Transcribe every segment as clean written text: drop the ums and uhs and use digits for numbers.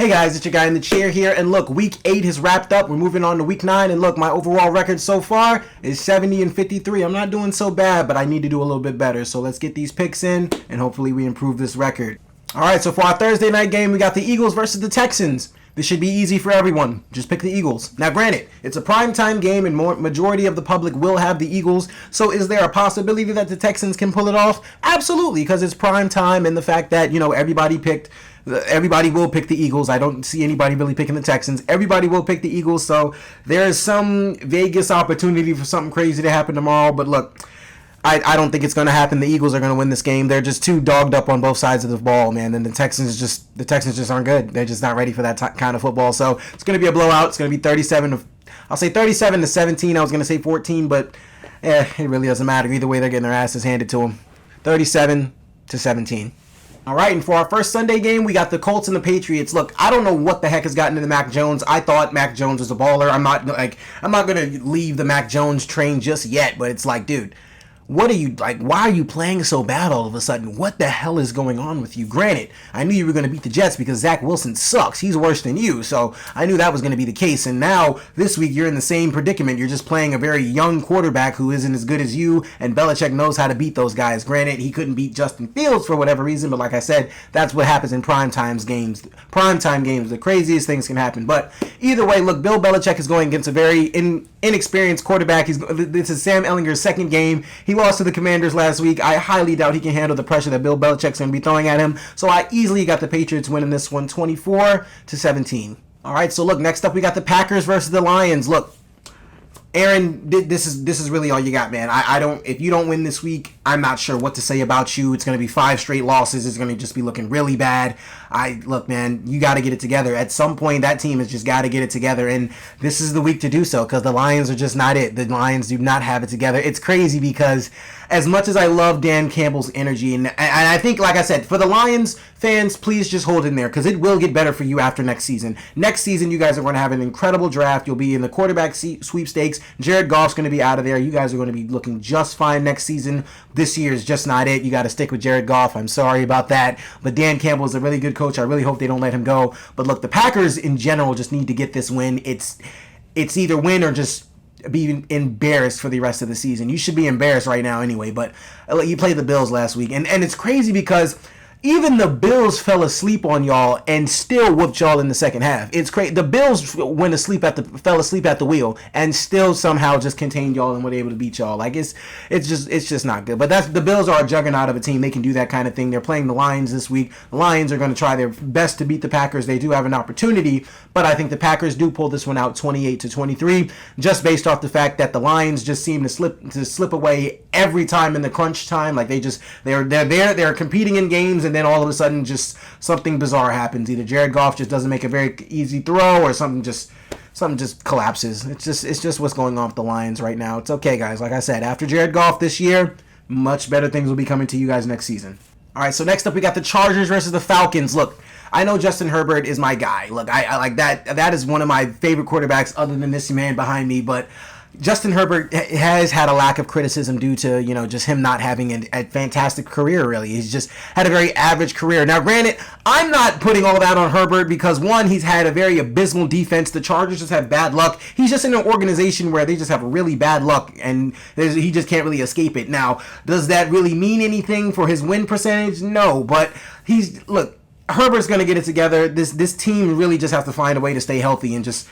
Hey guys, it's your guy in the chair here, and look, week 8 has wrapped up. We're moving on to week 9, and look, my overall record so far is 70-53. I'm not doing so bad, but I need to do a little bit better. So let's get these picks in, and hopefully we improve this record. All right, so for our Thursday night game, we got the Eagles versus the Texans. This should be easy for everyone. Just pick the Eagles. Now, granted, it's a primetime game, and majority of the public will have the Eagles. So is there a possibility that the Texans can pull it off? Absolutely, because it's primetime, and the fact that, everybody will pick the Eagles. I don't see anybody really picking the Texans. Everybody will pick the Eagles, so there is some Vegas opportunity for something crazy to happen tomorrow. But look, I don't think it's going to happen. The Eagles are going to win this game. They're just too dogged up on both sides of the ball, man. And the Texans just aren't good. They're just not ready for that kind of football. So it's going to be a blowout. It's going to be 37-17. I was going to say 14, but it really doesn't matter. Either way, they're getting their asses handed to them. 37-17. All right, and for our first Sunday game, we got the Colts and the Patriots. Look, I don't know what the heck has gotten into Mac Jones. I thought Mac Jones was a baller. I'm not going to leave the Mac Jones train just yet, but it's like, dude, what are you, why are you playing so bad all of a sudden? What the hell is going on with you? Granted, I knew you were going to beat the Jets because Zach Wilson sucks. He's worse than you, so I knew that was going to be the case. And now, this week, you're in the same predicament. You're just playing a very young quarterback who isn't as good as you, and Belichick knows how to beat those guys. Granted, he couldn't beat Justin Fields for whatever reason, but like I said, that's what happens in primetime games. Primetime games, the craziest things can happen. But either way, look, Bill Belichick is going against a very inexperienced quarterback. This is Sam Ehlinger's second game. He lost to the Commanders last week. I highly doubt he can handle the pressure that Bill Belichick's going to be throwing at him. So I easily got the Patriots winning this one 24-17. All right, so look, next up we got the Packers versus the Lions. Look, Aaron, this is really all you got, man. If you don't win this week, I'm not sure what to say about you. It's going to be 5 straight losses. It's going to just be looking really bad. Look, man, you got to get it together. At some point, that team has just got to get it together, and this is the week to do so because the Lions are just not it. The Lions do not have it together. It's crazy because as much as I love Dan Campbell's energy, and I think, like I said, for the Lions fans, please just hold in there because it will get better for you after next season. Next season, you guys are going to have an incredible draft. You'll be in the quarterback sweepstakes. Jared Goff's going to be out of there. You guys are going to be looking just fine next season. This year is just not it. You got to stick with Jared Goff. I'm sorry about that, but Dan Campbell is a really good coach. I really hope they don't let him go. But look, the Packers in general just need to get this win. It's either win or just be embarrassed for the rest of the season. You should be embarrassed right now anyway, but you played the Bills last week, and it's crazy because even the Bills fell asleep on y'all and still whooped y'all in the second half. It's crazy. The Bills fell asleep at the wheel and still somehow just contained y'all and were able to beat y'all. Like it's just not good. But the Bills are a juggernaut of a team. They can do that kind of thing. They're playing the Lions this week. The Lions are going to try their best to beat the Packers. They do have an opportunity, but I think the Packers do pull this one out 28-23, just based off the fact that the Lions just seem to slip away every time in the crunch time. Like they're competing in games, and then all of a sudden just something bizarre happens. Either Jared Goff just doesn't make a very easy throw, or something just collapses. It's just what's going on with the Lions right now. It's okay, guys. Like I said, after Jared Goff this year, much better things will be coming to you guys next season. All right, so next up we got the Chargers versus the Falcons. Look, I know Justin Herbert is my guy. Look, I like that. That is one of my favorite quarterbacks other than this man behind me, but Justin Herbert has had a lack of criticism due to, just him not having a fantastic career, really. He's just had a very average career. Now, granted, I'm not putting all that on Herbert because, one, he's had a very abysmal defense. The Chargers just have bad luck. He's just in an organization where they just have really bad luck, and he just can't really escape it. Now, does that really mean anything for his win percentage? No, but Herbert's going to get it together. This team really just has to find a way to stay healthy and just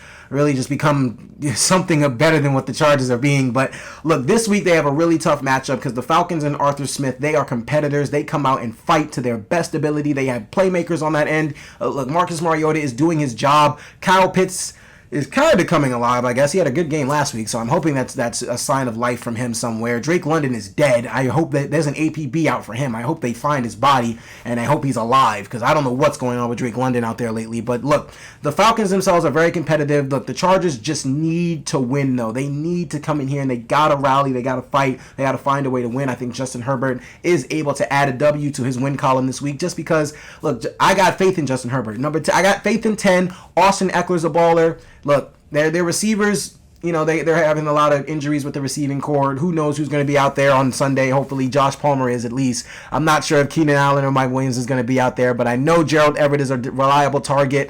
become something better than what the Chargers are being. But look, this week they have a really tough matchup because the Falcons and Arthur Smith, they are competitors. They come out and fight to their best ability. They have playmakers on that end. Look, Marcus Mariota is doing his job. Kyle Pitts is kind of becoming alive, I guess. He had a good game last week, so I'm hoping that's a sign of life from him somewhere. Drake London is dead. I hope that there's an APB out for him. I hope they find his body, and I hope he's alive, because I don't know what's going on with Drake London out there lately. But look, the Falcons themselves are very competitive. Look, the Chargers just need to win, though. They need to come in here, and they got to rally. They got to fight. They got to find a way to win. I think Justin Herbert is able to add a W to his win column this week, just because, look, I got faith in Justin Herbert. I got faith in 10. Austin Eckler's a baller. Look, their receivers, they're having a lot of injuries with the receiving core. Who knows who's going to be out there on Sunday? Hopefully Josh Palmer is, at least. I'm not sure if Keenan Allen or Mike Williams is going to be out there, but I know Gerald Everett is a reliable target.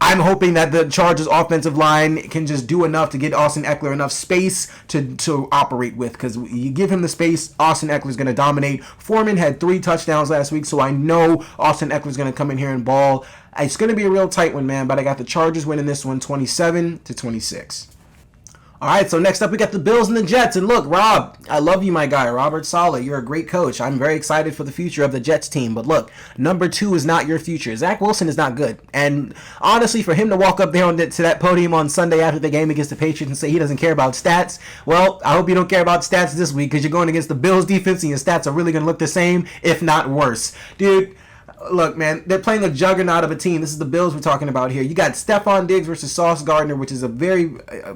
I'm hoping that the Chargers offensive line can just do enough to get Austin Eckler enough space to operate with, because you give him the space, Austin Eckler's going to dominate. Foreman had 3 touchdowns last week, so I know Austin Eckler's going to come in here and ball. It's going to be a real tight one, man, but I got the Chargers winning this one 27-26. All right, so next up we got the Bills and the Jets. And look, Rob, I love you, my guy. Robert Saleh, you're a great coach. I'm very excited for the future of the Jets team. But look, number 2 is not your future. Zach Wilson is not good. And honestly, for him to walk up there to that podium on Sunday after the game against the Patriots and say he doesn't care about stats, well, I hope you don't care about stats this week, because you're going against the Bills defense and your stats are really going to look the same, if not worse. Dude, look, man, they're playing a juggernaut of a team. This is the Bills we're talking about here. You got Stephon Diggs versus Sauce Gardner, which is a very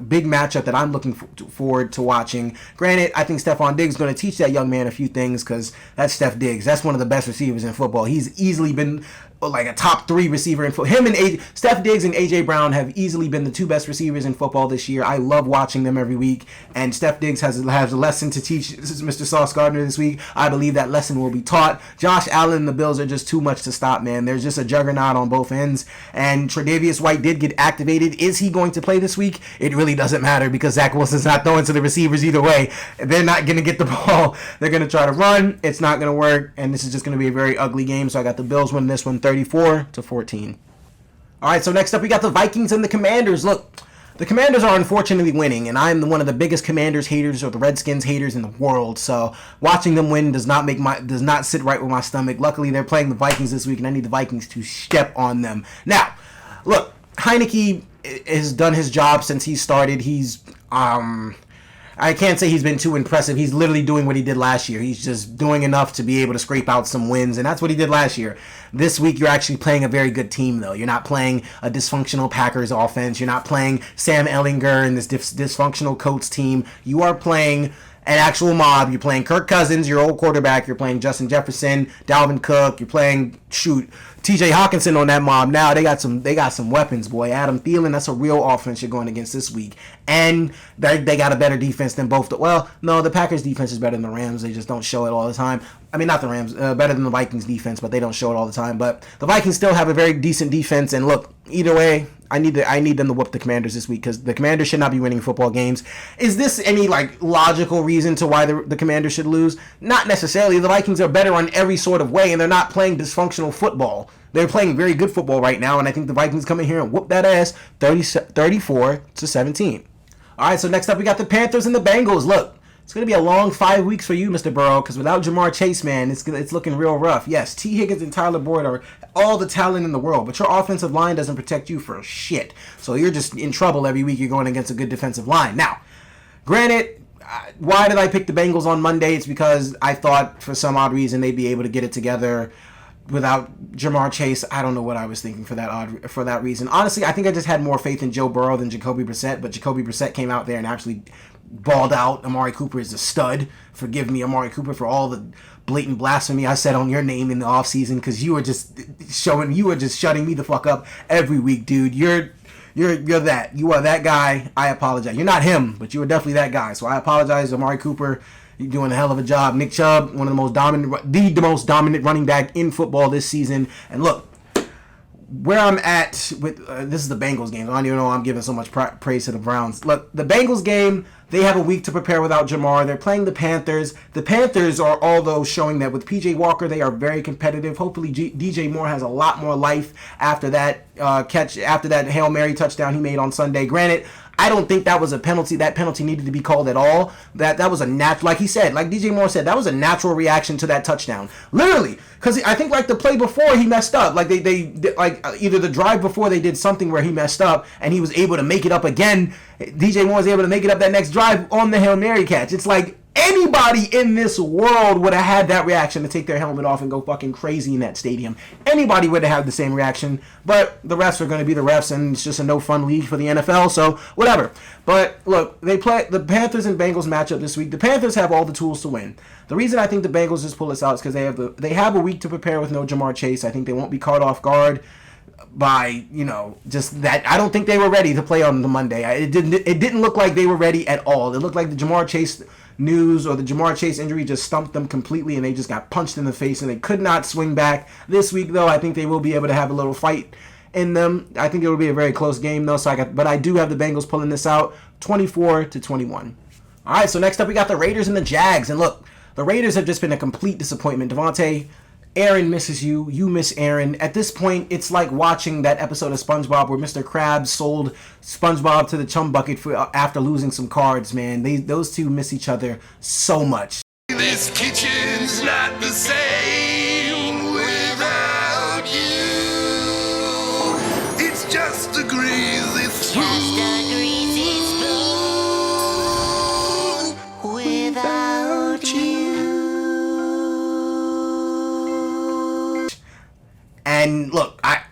big matchup that I'm looking forward to watching. Granted, I think Stephon Diggs is going to teach that young man a few things, because that's Steph Diggs. That's one of the best receivers in football. He's easily been like a top 3 receiver in football. Him and Steph Diggs and A.J. Brown have easily been the 2 best receivers in football this year. I love watching them every week, and Steph Diggs has a lesson to teach Mr. Sauce Gardner this week. I believe that lesson will be taught. Josh Allen and the Bills are just too much to stop, man. There's just a juggernaut on both ends, and Tre'Davious White did get activated. Is he going to play this week? It really doesn't matter, because Zach Wilson's not throwing to the receivers either way. They're not going to get the ball. They're going to try to run. It's not going to work, and this is just going to be a very ugly game. So I got the Bills winning this one 34-14. All right, so next up we got the Vikings and the Commanders. Look, the Commanders are unfortunately winning, and I'm one of the biggest Commanders haters, or the Redskins haters in the world. So watching them win does not sit right with my stomach. Luckily, they're playing the Vikings this week, and I need the Vikings to step on them. Now, look, Heineke has done his job since he started. I can't say he's been too impressive. He's literally doing what he did last year. He's just doing enough to be able to scrape out some wins, and that's what he did last year. This week, you're actually playing a very good team, though. You're not playing a dysfunctional Packers offense. You're not playing Sam Ehlinger and this dysfunctional Colts team. You are playing an actual mob. You're playing Kirk Cousins, your old quarterback. You're playing Justin Jefferson, Dalvin Cook. You're playing, TJ Hawkinson on that mob. Now they got some weapons, boy. Adam Thielen, that's a real offense you're going against this week. And they got a better defense than both. The Packers defense is better than the Rams. They just don't show it all the time. I mean, not the Rams, better than the Vikings defense, but they don't show it all the time. But the Vikings still have a very decent defense. And look, either way, I need them to whoop the Commanders this week, because the Commanders should not be winning football games. Is this any logical reason to why the Commanders should lose? Not necessarily. The Vikings are better on every sort of way, and they're not playing dysfunctional football. They're playing very good football right now, and I think the Vikings come in here and whoop that ass 34-17. All right, so next up we got the Panthers and the Bengals. Look, it's going to be a long 5 weeks for you, Mr. Burrow, because without Jamar Chase, man, it's looking real rough. Yes, T. Higgins and Tyler Boyd are all the talent in the world, but your offensive line doesn't protect you for shit. So you're just in trouble every week you're going against a good defensive line. Now, granted, why did I pick the Bengals on Monday? It's because I thought for some odd reason they'd be able to get it together without Jamar Chase. I don't know what I was thinking for that reason. Honestly, I think I just had more faith in Joe Burrow than Jacoby Brissett, but Jacoby Brissett came out there and actually balled out. Amari Cooper is a stud. Forgive me, Amari Cooper, for all the blatant blasphemy I said on your name in the offseason, because you were just shutting me the fuck up every week, dude. You're that. You are that guy. I apologize. You're not him, but you are definitely that guy. So I apologize, Amari Cooper. You're doing a hell of a job. Nick Chubb, one of the most dominant running back in football this season. And look, where I'm at with this is the Bengals game. I don't even know why I'm giving so much praise to the Browns. Look, the Bengals game, they have a week to prepare without Jamar. They're playing the Panthers. The Panthers are, although showing that with P.J. Walker, they are very competitive. Hopefully, DJ Moore has a lot more life after that after that Hail Mary touchdown he made on Sunday. Granted, I don't think that was a penalty. That penalty needed to be called at all. That was a natural, like he said, like DJ Moore said, that was a natural reaction to that touchdown. Literally, because I think the play before he messed up. Like they either the drive before they did something where he messed up and he was able to make it up again. DJ Moore was able to make it up that next drive on the Hail Mary catch. It's like anybody in this world would have had that reaction to take their helmet off and go fucking crazy in that stadium. Anybody would have had the same reaction, but the refs are going to be the refs, and it's just a no-fun league for the NFL, so whatever. But look, they play the Panthers and Bengals matchup this week. The Panthers have all the tools to win. The reason I think the Bengals just pull this out is because they have a week to prepare with no Jamar Chase. I think they won't be caught off guard by just that. I don't think they were ready to play on the Monday. It didn't look like they were ready at all. It looked like the Jamar Chase news or the Jamar Chase injury just stumped them completely, and they just got punched in the face and they could not swing back. This week, though, I think they will be able to have a little fight in them. I think it will be a very close game though. But I do have the Bengals pulling this out, 24-21. All right, so next up we got the Raiders and the Jags, and look, the Raiders have just been a complete disappointment. Devontae, Aaron misses you. You miss Aaron. At this point, it's like watching that episode of SpongeBob where Mr. Krabs sold SpongeBob to the chum bucket after losing some cards, man. Those two miss each other so much. This kitchen's not the same without you. It's just a greasy spoon. Just a greasy spoon without you. And look, I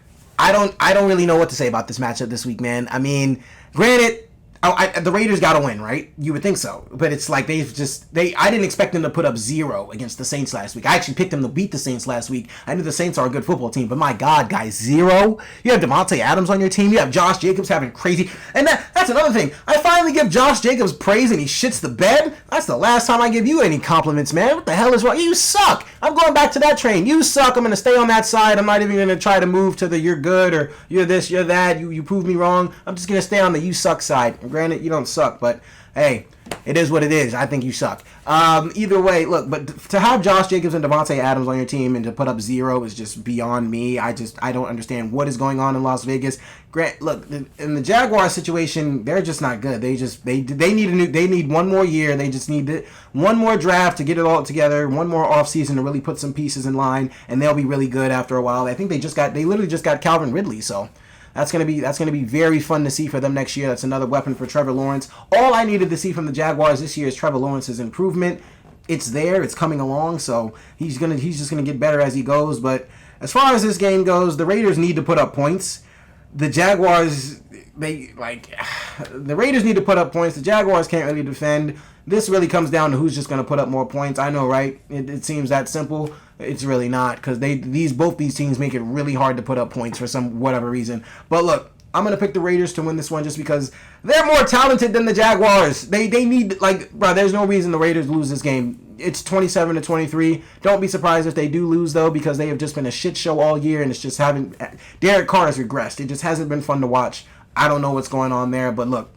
don't really know what to say about this matchup this week, man. I mean, granted, the Raiders got to win, right? You would think so. But it's like I didn't expect them to put up 0 against the Saints last week. I actually picked them to beat the Saints last week. I knew the Saints are a good football team, but my God, guys, 0? You have Devontae Adams on your team. You have Josh Jacobs having crazy... And that's another thing. I finally give Josh Jacobs praise and he shits the bed. That's the last time I give you any compliments, man. What the hell is wrong? You suck. I'm going back to that train. You suck. I'm going to stay on that side. I'm not even going to try to move to the you're good or you're this, you're that. You proved me wrong. I'm just going to stay on the you suck side. Granted, you don't suck, but hey, it is what it is. I think you suck. Either way, look, but to have Josh Jacobs and Devontae Adams on your team and to put up 0 is just beyond me. I don't understand what is going on in Las Vegas. Look, in the Jaguars situation, they're just not good. They need one more year. They just need one more draft to get it all together, one more offseason to really put some pieces in line, and they'll be really good after a while. I think they literally just got Calvin Ridley, so that's gonna be very fun to see for them next year. That's another weapon for Trevor Lawrence. All I needed to see from the Jaguars this year is Trevor Lawrence's improvement. It's there, it's coming along, so he's just gonna get better as he goes. But as far as this game goes, the Raiders need to put up points. The Jaguars, the Raiders need to put up points. The Jaguars can't really defend. This really comes down to who's just going to put up more points. I know, right? It seems that simple. It's really not, because both these teams make it really hard to put up points for some whatever reason. But look, I'm going to pick the Raiders to win this one just because they're more talented than the Jaguars. They need, bro, there's no reason the Raiders lose this game. It's 27-23. Don't be surprised if they do lose, though, because they have just been a shit show all year, and it's just Derek Carr has regressed. It just hasn't been fun to watch. I don't know what's going on there, but look,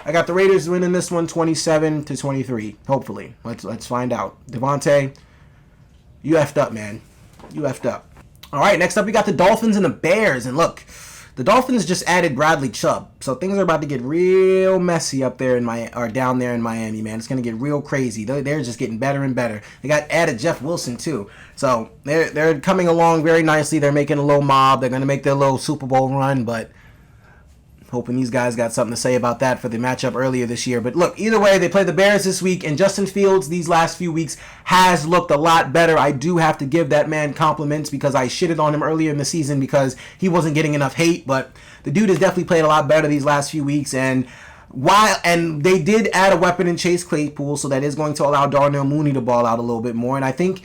I got the Raiders winning this one 27-23, hopefully. Let's find out. Devontae, you effed up, man. You effed up. All right, next up we got the Dolphins and the Bears, and look, the Dolphins just added Bradley Chubb, so things are about to get real messy up there down there in Miami, man. It's gonna get real crazy. They're just getting better and better. They got added Jeff Wilson too, so they're coming along very nicely. They're making a little mob. They're gonna make their little Super Bowl run, but hoping these guys got something to say about that for the matchup earlier this year. But look, either way, they play the Bears this week, and Justin Fields these last few weeks has looked a lot better. I do have to give that man compliments because I shitted on him earlier in the season because he wasn't getting enough hate, but the dude has definitely played a lot better these last few weeks, and they did add a weapon in Chase Claypool, so that is going to allow Darnell Mooney to ball out a little bit more, and I think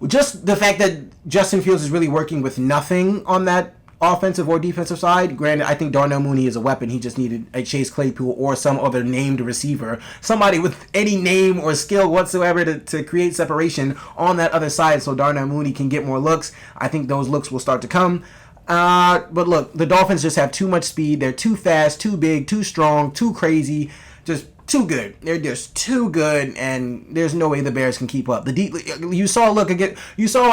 just the fact that Justin Fields is really working with nothing on that offensive or defensive side. Granted, I think Darnell Mooney is a weapon. He just needed a Chase Claypool or some other named receiver, somebody with any name or skill whatsoever to create separation on that other side so Darnell Mooney can get more looks. I think those looks will start to come. But look, the Dolphins just have too much speed. They're too fast, too big, too strong, too crazy, just too good. They're just too good, and there's no way the Bears can keep up. You saw what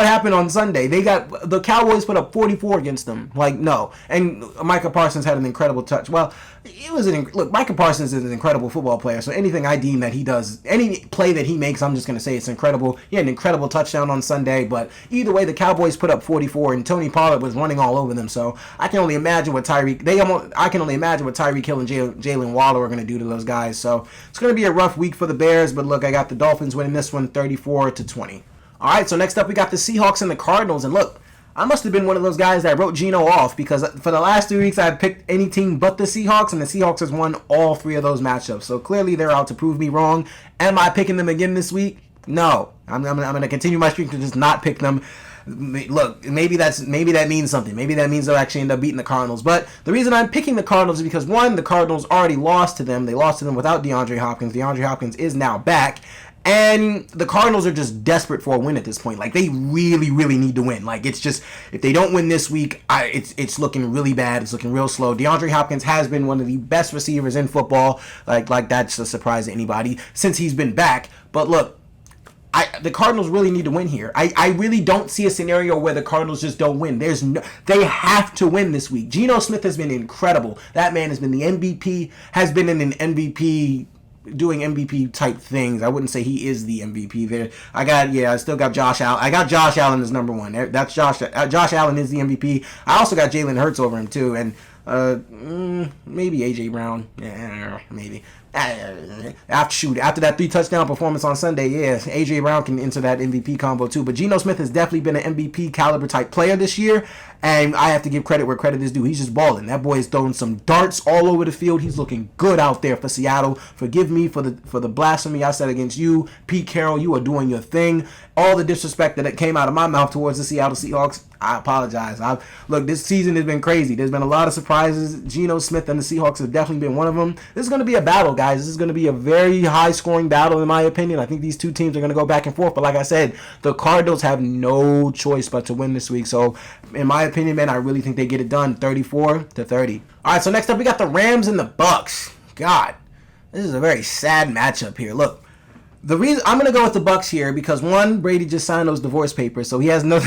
happened on Sunday. The Cowboys put up 44 against them. No. And Micah Parsons had an incredible touch. Well, Micah Parsons is an incredible football player, so anything I deem that he does, any play that he makes, I'm just going to say it's incredible. He had an incredible touchdown on Sunday, but either way, the Cowboys put up 44, and Tony Pollard was running all over them, so I can only imagine what Tyreek Hill and Jalen Waller are going to do to those guys, so it's going to be a rough week for the Bears, but look, I got the Dolphins winning this one 34-20. All right, so next up we got the Seahawks and the Cardinals, and look, I must have been one of those guys that wrote Geno off because for the last 3 weeks I've picked any team but the Seahawks, and the Seahawks has won all 3 of those matchups. So clearly they're out to prove me wrong. Am I picking them again this week? No. I'm going to continue my streak to just not pick them. Look, maybe that means something. Maybe that means they'll actually end up beating the Cardinals. But the reason I'm picking the Cardinals is because, one, the Cardinals already lost to them. They lost to them without DeAndre Hopkins. DeAndre Hopkins is now back. And the Cardinals are just desperate for a win at this point. Like, they really, really need to win. Like, it's just, if they don't win this week, it's looking really bad. It's looking real slow. DeAndre Hopkins has been one of the best receivers in football. Like that's a surprise to anybody since he's been back. But look, the Cardinals really need to win here. I really don't see a scenario where the Cardinals just don't win. They have to win this week. Geno Smith has been incredible. That man has been the MVP, has been in an MVP, doing MVP type things. I wouldn't say he is the MVP there. I still got Josh Allen. I got Josh Allen as number one. That's Josh Allen is the MVP. I also got Jalen Hurts over him too, and maybe AJ Brown. Yeah, maybe. After that 3 touchdown performance on Sunday, yeah, AJ Brown can enter that MVP combo too. But Geno Smith has definitely been an MVP caliber type player this year, and I have to give credit where credit is due. He's just balling. That boy is throwing some darts all over the field. He's looking good out there for Seattle. Forgive me for the blasphemy I said against you, Pete Carroll. You are doing your thing. All the disrespect that came out of my mouth towards the Seattle Seahawks, I apologize. Look, this season has been crazy. There's been a lot of surprises. Geno Smith and the Seahawks have definitely been one of them. This is going to be a battle, guys. This is going to be a very high-scoring battle, in my opinion. I think these two teams are going to go back and forth. But like I said, the Cardinals have no choice but to win this week. So, in my opinion, man, I really think they get it done 34-30. All right, so next up, we got the Rams and the Bucks. God, this is a very sad matchup here. Look, the reason I'm gonna go with the Bucks here because one, Brady just signed those divorce papers, so he has no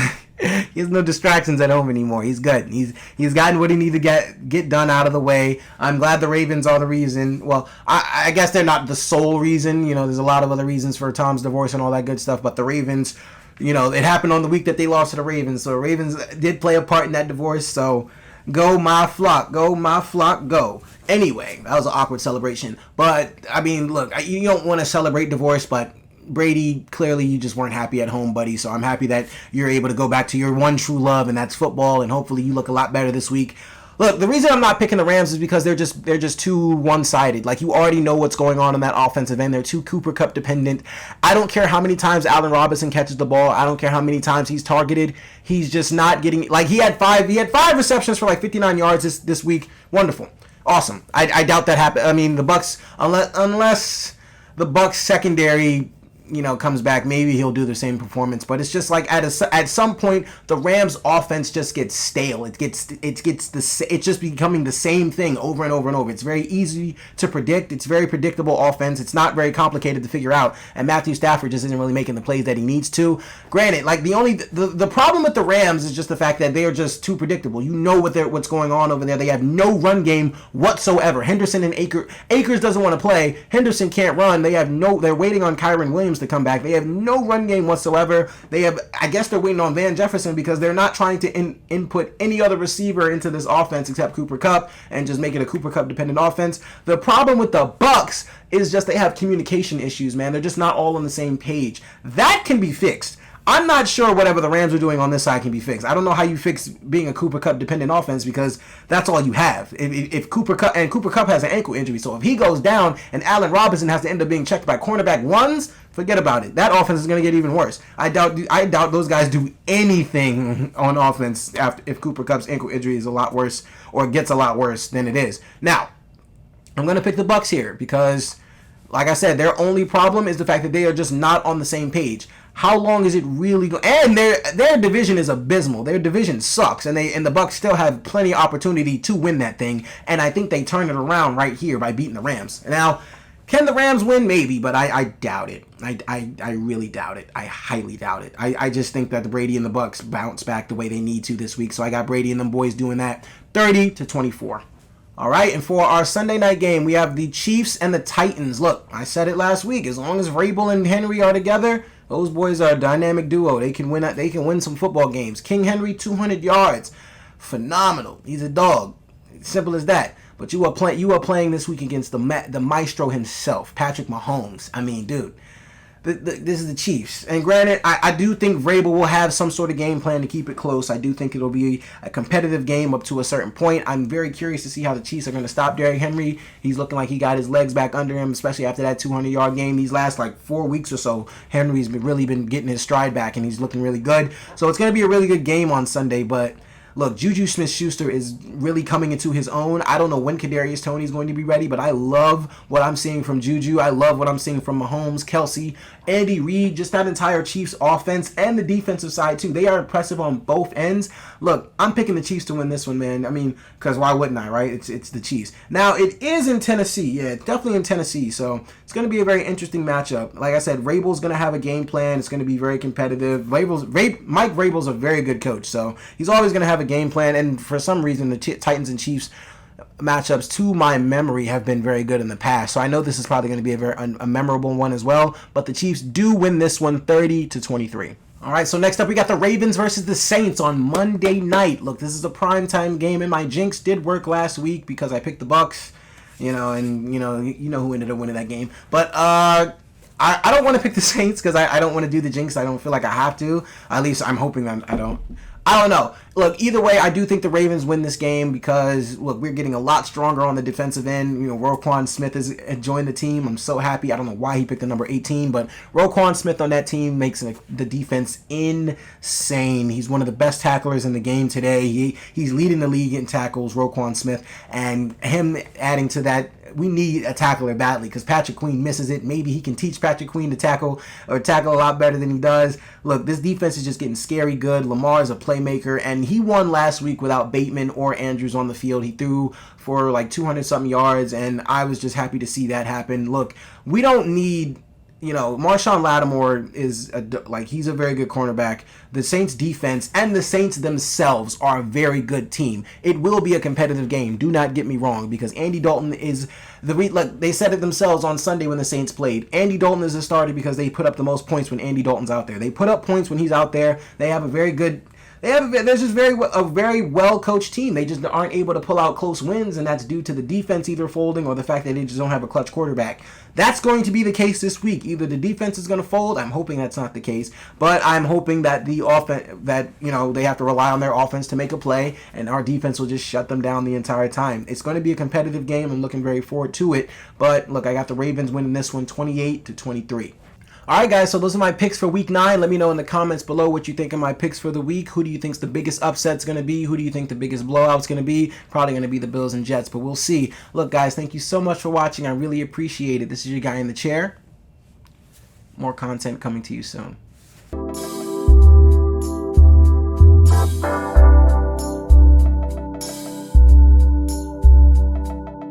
distractions at home anymore. He's good. He's gotten what he needed to get done out of the way. I'm glad the Ravens are the reason. Well, I guess they're not the sole reason. You know, there's a lot of other reasons for Tom's divorce and all that good stuff, but the Ravens, you know, it happened on the week that they lost to the Ravens, so the Ravens did play a part in that divorce. So go my flock, go. Anyway, that was an awkward celebration. But, I mean, look, you don't want to celebrate divorce, but Brady, clearly you just weren't happy at home, buddy. So I'm happy that you're able to go back to your one true love, and that's football, and hopefully you look a lot better this week. Look, the reason I'm not picking the Rams is because they're just too one-sided. Like, you already know what's going on in that offensive end. They're too Cooper Kupp dependent. I don't care how many times Allen Robinson catches the ball. I don't care how many times he's targeted. He's just not getting, like, he had five receptions for like 59 yards this week. Wonderful. Awesome. I doubt that happened. I mean, the Bucks, unless the Bucks secondary, you know, comes back, maybe he'll do the same performance. But it's just like at some point the Rams offense just gets stale. It's just becoming the same thing over and over and over. It's very easy to predict. It's very predictable offense. It's not very complicated to figure out. And Matthew Stafford just isn't really making the plays that he needs to. Granted, like the problem with the Rams is just the fact that they are just too predictable. You know what's going on over there. They have no run game whatsoever. Henderson and Akers doesn't want to play. Henderson can't run. They're waiting on Kyron Williams to come back. They have no run game whatsoever. I guess they're waiting on Van Jefferson because they're not trying to input any other receiver into this offense except Cooper Kupp and just make it a Cooper Kupp dependent offense. The problem with the Bucks is just they have communication issues, man. They're just not all on the same page. That can be fixed. I'm not sure whatever the Rams are doing on this side can be fixed. I don't know how you fix being a Cooper Kupp dependent offense because that's all you have. If Cooper Kupp has an ankle injury, so if he goes down and Allen Robinson has to end up being checked by cornerback ones, forget about it. That offense is going to get even worse. I doubt those guys do anything on offense if Cooper Kupp's ankle injury is a lot worse or gets a lot worse than it is. Now, I'm going to pick the Bucks here because, like I said, their only problem is the fact that they are just not on the same page. How long is it really going? And their division is abysmal. Their division sucks, and the Bucks still have plenty of opportunity to win that thing. And I think they turn it around right here by beating the Rams. Now, can the Rams win? Maybe, but I doubt it. I really doubt it. I highly doubt it. I just think that the Brady and the Bucks bounce back the way they need to this week. So I got Brady and them boys doing that 30-24. All right, and for our Sunday night game, we have the Chiefs and the Titans. Look, I said it last week. As long as Vrabel and Henry are together, those boys are a dynamic duo. They can win some football games. King Henry, 200 yards. Phenomenal. He's a dog. Simple as that. But you are playing this week against the maestro himself, Patrick Mahomes. I mean, dude, this is the Chiefs. And granted, I do think Vrabel will have some sort of game plan to keep it close. I do think it'll be a competitive game up to a certain point. I'm very curious to see how the Chiefs are going to stop Derrick Henry. He's looking like he got his legs back under him, especially after that 200-yard game. These last, 4 weeks or so, Henry's really been getting his stride back, and he's looking really good. So it's going to be a really good game on Sunday, but look, Juju Smith-Schuster is really coming into his own. I don't know when Kadarius Toney is going to be ready, but I love what I'm seeing from Juju. I love what I'm seeing from Mahomes, Kelsey, Andy Reid, just that entire Chiefs offense and the defensive side too. They are impressive on both ends. Look, I'm picking the Chiefs to win this one, man. I mean, because why wouldn't I, right? It's the Chiefs. Now, it is in Tennessee. Yeah, it's definitely in Tennessee. So it's going to be a very interesting matchup. Like I said, Vrabel's going to have a game plan. It's going to be very competitive. Mike Vrabel's a very good coach, so he's always going to have a game plan. And for some reason, the Titans and Chiefs matchups, to my memory, have been very good in the past. So I know this is probably going to be a memorable one as well. But the Chiefs do win this one 30-23. All right, so next up we got the Ravens versus the Saints on Monday night. Look, this is a primetime game, and my jinx did work last week because I picked the Bucks, and you know who ended up winning that game. But I don't want to pick the Saints because I don't want to do the jinx. I don't feel like I have to. At least I'm hoping that I don't. I don't know. Look, either way, I do think the Ravens win this game because, look, we're getting a lot stronger on the defensive end. Roquan Smith has joined the team. I'm so happy. I don't know why he picked the number 18, but Roquan Smith on that team makes the defense insane. He's one of the best tacklers in the game today. He's leading the league in tackles, Roquan Smith, and him adding to that, we need a tackler badly because Patrick Queen misses it. Maybe he can teach Patrick Queen to tackle a lot better than he does. Look, this defense is just getting scary good. Lamar is a playmaker, and he won last week without Bateman or Andrews on the field. He threw for like 200-something yards, and I was just happy to see that happen. Look, we don't need... Marshawn Lattimore is he's a very good cornerback. The Saints defense and the Saints themselves are a very good team. It will be a competitive game. Do not get me wrong, because Andy Dalton is they said it themselves on Sunday when the Saints played. Andy Dalton is a starter because they put up the most points when Andy Dalton's out there. They put up points when he's out there. They have a very good. There's just a very well coached team. They just aren't able to pull out close wins, and that's due to the defense either folding or the fact that they just don't have a clutch quarterback. That's going to be the case this week. Either the defense is going to fold. I'm hoping that's not the case, but I'm hoping that the offense they have to rely on their offense to make a play, and our defense will just shut them down the entire time. It's going to be a competitive game. I'm looking very forward to it. But look, I got the Ravens winning this one 28-23. Alright guys, so those are my picks for week 9. Let me know in the comments below what you think of my picks for the week. Who do you think's the biggest upset's going to be? Who do you think the biggest blowout's going to be? Probably going to be the Bills and Jets, but we'll see. Look guys, thank you so much for watching. I really appreciate it. This is your guy in the chair. More content coming to you soon.